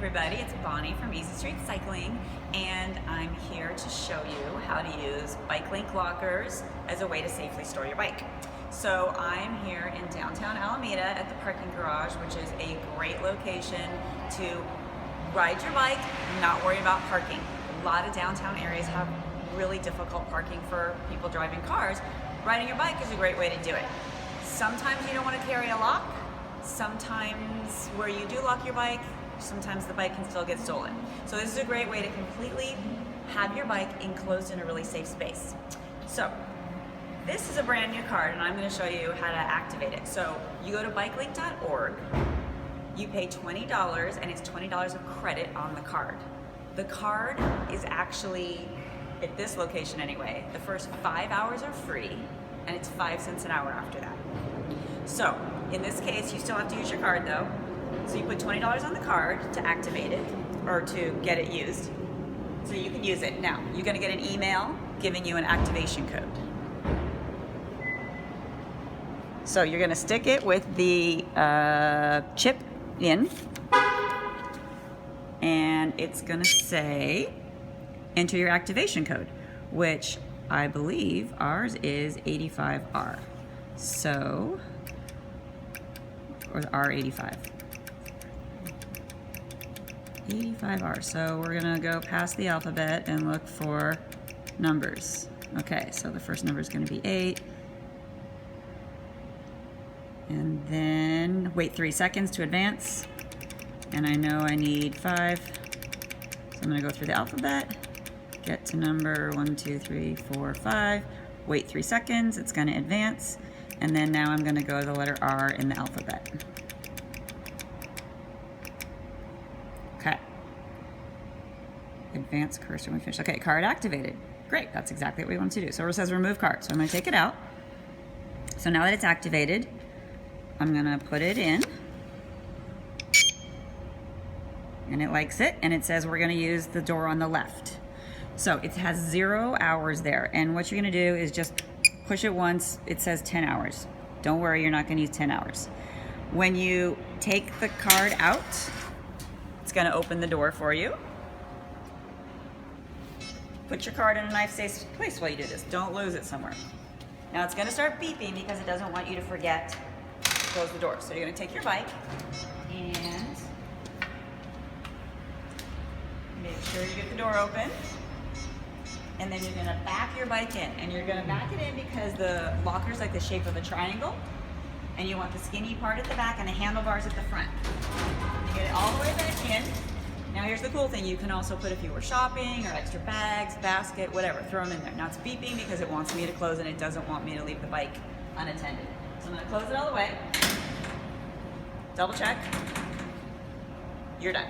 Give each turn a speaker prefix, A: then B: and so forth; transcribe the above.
A: everybody, it's Bonnie from Easy Street Cycling, and I'm here to show you how to use BikeLink lockers as a way to safely store your bike. So I'm here in downtown Alameda at the parking garage, which is a great location to ride your bike and not worry about parking. A lot of downtown areas have really difficult parking for people driving cars. Riding your bike is a great way to do it. Sometimes you don't want to carry a lock. Sometimes where you do lock your bike, sometimes the bike can still get stolen. So this is a great way to completely have your bike enclosed in a really safe space. So this is a brand new card, and I'm going to show you how to activate it. So you go to bikelink.org, you pay $20, and it's $20 of credit on the card. The card is actually, at this location anyway, the first 5 hours are free, and it's 5 cents an hour after that. So in this case, you still have to use your card though. So you put $20 on the card to activate it, or to get it used. So you can use it. Now, you're gonna get an email giving you an activation code. So you're gonna stick it with the chip in, and it's gonna say, enter your activation code, which I believe ours is 85R. So, or R85. 85R. So we're gonna go past the alphabet and look for numbers. Okay, so the first number is gonna be 8. And then wait 3 seconds to advance. And I know I need 5. So I'm gonna go through the alphabet, get to number 1, 2, 3, 4, 5. Wait 3 seconds, it's gonna advance. And then now I'm gonna go to the letter R in the alphabet. Okay. Advance cursor when finished. Okay, card activated. Great, that's exactly what we want to do. So it says remove card. So I'm gonna take it out. So now that it's activated, I'm gonna put it in. And it likes it, and it says we're gonna use the door on the left. So it has 0 hours there, and what you're gonna do is just push it once. It says 10 hours. Don't worry, you're not gonna use 10 hours. When you take the card out, it's gonna open the door for you. Put your card in a nice safe place while you do this. Don't lose it somewhere. Now it's gonna start beeping because it doesn't want you to forget to close the door. So you're gonna take your bike and make sure you get the door open. And then you're gonna back your bike in. And you're gonna back it in because the locker's like the shape of a triangle. And you want the skinny part at the back and the handlebars at the front. You get it all the way back in. Now here's the cool thing. You can also put, if you were shopping or extra bags, basket, whatever, throw them in there. Now it's beeping because it wants me to close and it doesn't want me to leave the bike unattended. So I'm gonna close it all the way. Double check. You're done.